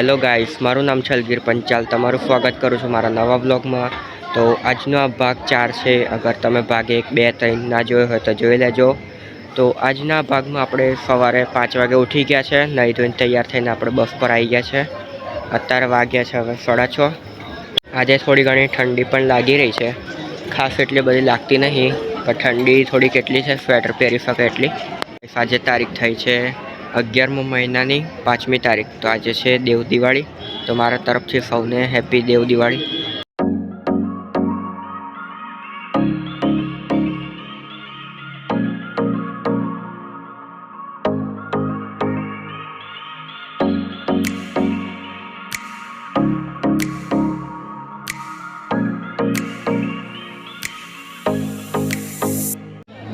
Hello guys, મારું નામ છે અલગીર પંચાલ. તમારું સ્વાગત કરું છું મારા નવા બ્લોગમાં. તો આજનો આ ભાગ 4 છે. અગર તમે ભાગ 1, 2, 3 ના જોયો હોય તો જોઈ લેજો. તો આજના ભાગમાં આપણે સવારે 5 વાગે ઉઠી ગયા છે, નહીં ધોઈને તૈયાર થઈને આપણે બસ પર આવી ગયા છે. અત્યારે વાગ્યા છે હવે 6:30. આજે થોડી ઘણી ઠંડી પણ લાગી રહી છે, ખાસ એટલી બધી લાગતી નહીં, પણ ઠંડી થોડી કેટલી છે, સ્વેટર પહેરી શકે એટલી. આજે તારીખ થઈ છે 11મા મહિનાની 5મી તારીખ. તો આજે છે દેવ દિવાળી. તો મારા તરફથી સૌને હેપી દેવ દિવાળી.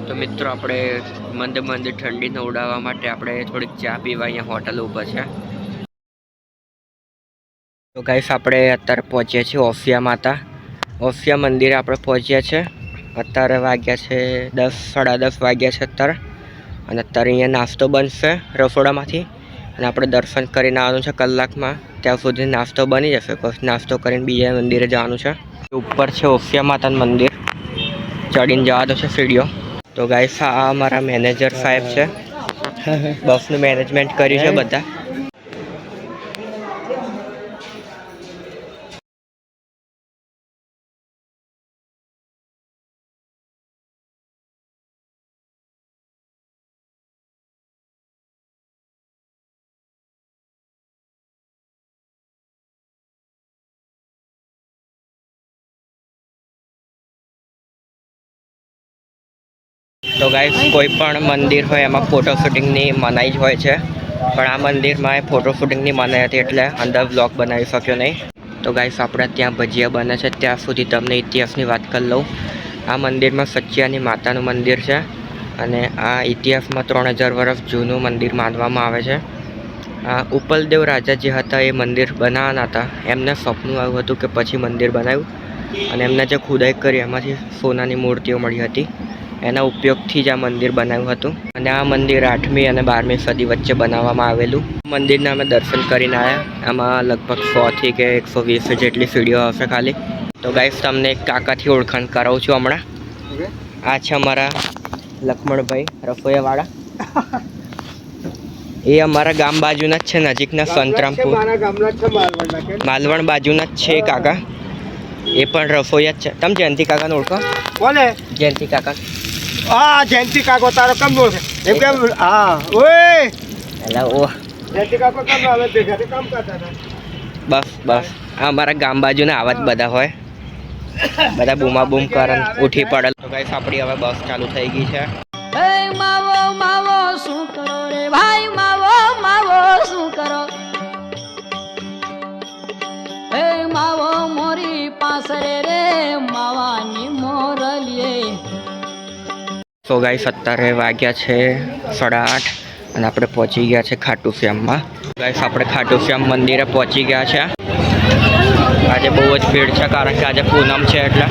તો મિત્રો, આપણે મંદ મંદ ઠંડીને ઉડાવવા માટે આપણે થોડીક ચા પીવા અહીંયા હોટલ ઉપર છે. તો ગાઈસ, આપણે અત્યારે પહોંચ્યા છીએ ઓફિયા માતા. ઓફિયા મંદિરે આપણે પહોંચ્યા છે. અત્યારે વાગ્યા છે 10, 10:30 વાગ્યા છે અત્યારે. અને અત્યારે અહીંયા નાસ્તો બનશે રસોડામાંથી, અને આપણે દર્શન કરીને આવવાનું છે કલાકમાં. ત્યાં સુધી નાસ્તો બની જશે, પછી નાસ્તો કરીને બીજા મંદિરે જવાનું છે. ઉપર છે ઓફિયા માતાનું મંદિર, ચડીને જવાનું છે સીડીઓ. તો ગાઈસ, આ અમારા મેનેજર સાહેબ છે, બસનું મેનેજમેન્ટ કર્યું છે બધા. તો ગાઈસ, કોઈ પણ મંદિર હોય એમાં ફોટો શૂટિંગની મનાઈ જ હોય છે, પણ આ મંદિરમાં ફોટો શૂટિંગની મનાઈ હતી એટલે અંદર બ્લોગ બનાવી શક્યો નહીં. તો ગાઈસ, આપણે ત્યાં ભજીયા બને છે, ત્યાં સુધી તમને ઇતિહાસની વાત કરી લઉં. આ મંદિરમાં સચ્યાની માતાનું મંદિર છે, અને આ ઇતિહાસમાં 3000 વર્ષ જૂનું મંદિર માનવામાં આવે છે. આ ઉપલદેવ રાજા જે હતા એ મંદિર બનાવવાના હતા. એમને સપનું આવ્યું હતું કે પછી મંદિર બનાવ્યું, અને એમને જે ખુદાઈ કરી એમાંથી સોનાની મૂર્તિઓ મળી હતી. એના ઉપયોગથી જ આ મંદિર બનાવ્યું હતું. અને આ મંદિર 8મી અને 12મી સદી વચ્ચે બનાવવામાં આવેલું. મંદિરના અમે દર્શન કરીને આવ્યા. આમાં લગભગ 100 થી કે 120 જેટલી સીડીઓ હશે ખાલી. તો ગાઈસ, તમને એક કાકાથી ઓળખાણ કરાવું છું હમણાં. આ છે અમારા લક્ષ્મણભાઈ રસોઈયાવાળા. એ અમારા ગામ બાજુના જ છે, નજીકના સંતરામપુર માલવણ બાજુના જ છે કાકા. એ પણ રસોઈયા જ છે. તમે જયંતિ કાકાને ઓળખો? કોને? જયંતિ કાકા. હા, જયંતિ કાકો તારો કમ બોલ એમ કેમ? હા, ઓય એટલે ઓ જયંતિ કાકો કમ આવે ભેગાથી કામ કરતા હતા. બસ આ અમારા ગામ બાજુના આવા જ બધા હોય. બધા બૂમા બૂમ કરે, ઉઠી પડે. તો ગાઈસ, આપણી હવે બસ ચાલુ થઈ ગઈ છે. માવો માવો શું કરો રે ભાઈ, માવો માવો શું કરો? માવો મોરી પાસરે રે માવાની મોરલીએ. તો ગાઈસ, અત્યારે વાગ્યા છે 8:30 અને આપણે પહોંચી ગયા છે ખાટુ શ્યામમાં. ગાઈસ, આપણે ખાટુ શ્યામ મંદિરે પહોંચી ગયા છે. આજે બહુ જ ભીડ છે, કારણ કે આજે પૂનમ છે એટલે.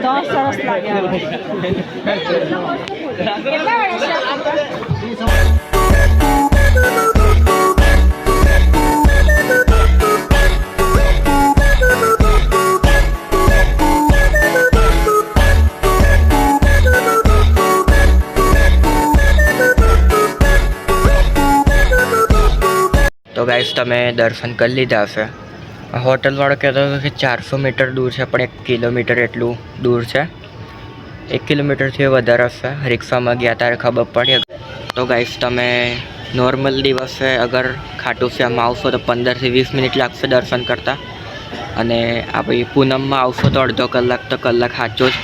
તો સરસ લાગ્યા. તો ગાઈસ, તમે દર્શન કરી લીધા હશે. હોટલવાળો કહેતો હતો કે 400 મીટર દૂર છે, પણ 1 કિલોમીટર એટલું દૂર છે. 1 કિલોમીટરથી વધારે હશે. રિક્ષામાં ગયા ત્યારે ખબર પડી. તો ગાઈસ તમે નોર્મલ દિવસે અગર ખાટુ શ્યામમાં આવશો તો 15 થી 20 મિનિટ લાગશે દર્શન કરતાં, અને આ ભાઈ પૂનમમાં આવશો તો અડધો કલાક તો કલાક સાચો જ,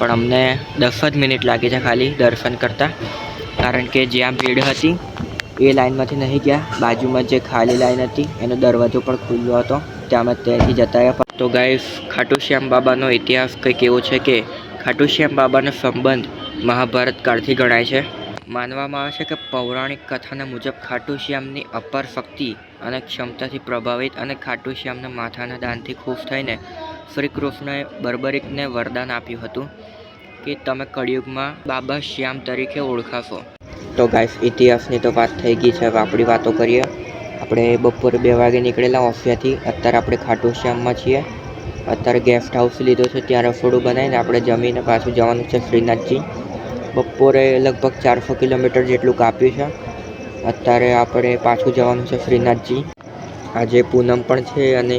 પણ અમને 10 જ મિનિટ લાગી છે ખાલી દર્શન કરતાં, કારણ કે જ્યાં ભીડ હતી એ લાઈનમાંથી નહીં ગયા. બાજુમાં જે ખાલી લાઈન હતી એનો દરવાજો પણ ખુલ્લો હતો, ત્યાં અમે ત્યાંથી જતા રહ્યા. તો ગાઈસ ખાટુ શ્યામ બાબાનો ઇતિહાસ કંઈક એવો છે કે ખાટુ શ્યામ બાબાનો સંબંધ મહાભારત કાળથી ગણાય છે. માનવામાં આવે છે કે પૌરાણિક કથાના મુજબ ખાટુ શ્યામની અપાર શક્તિ અને ક્ષમતાથી પ્રભાવિત અને ખાટુ શ્યામના માથાના દાનથી ખુશ થઈને શ્રી કૃષ્ણએ બર્બરીકને વરદાન આપ્યું હતું કે તમે કળિયુગમાં બાબા શ્યામ તરીકે ઓળખાશો. તો ગાઈસ ઇતિહાસની તો વાત થઈ ગઈ છે, હવે આપણી વાતો કરીએ. આપણે બપોરે 2 વાગે નીકળેલા ઓફિયાથી, અત્યારે આપણે ખાટુ શ્યામમાં છીએ. અત્યારે ગેસ્ટ હાઉસ લીધો છે, ત્યાં રસોડું બનાવીને આપણે જમીને પાછું જવાનું છે શ્રીનાથજી. બપોરે લગભગ 400 કિલોમીટર જેટલું કાપ્યું છે. અત્યારે આપણે પાછું જવાનું છે શ્રીનાથજી. આજે પૂનમ પણ છે અને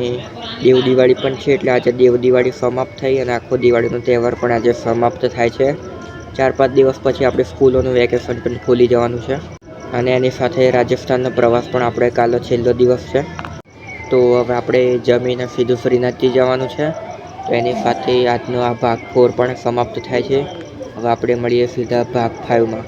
દેવ દિવાળી પણ છે, એટલે આજે દેવ દિવાળી સમાપ્ત થઈ અને આખો દિવાળીનો તહેવાર પણ આજે સમાપ્ત થાય છે. 4-5 દિવસ પછી આપણે સ્કૂલોનું વેકેશન પણ ખોલી જવાનું છે, અને એની સાથે રાજસ્થાનનો પ્રવાસ પણ આપણે કાલે છેલ્લો દિવસ છે. તો હવે આપણે જમીને સીધું શ્રીનાથજી જવાનું છે. તો એની સાથે આજનો આ ભાગ 4 પણ સમાપ્ત થાય છે. હવે આપણે મળીએ સીધા ભાગ 5માં.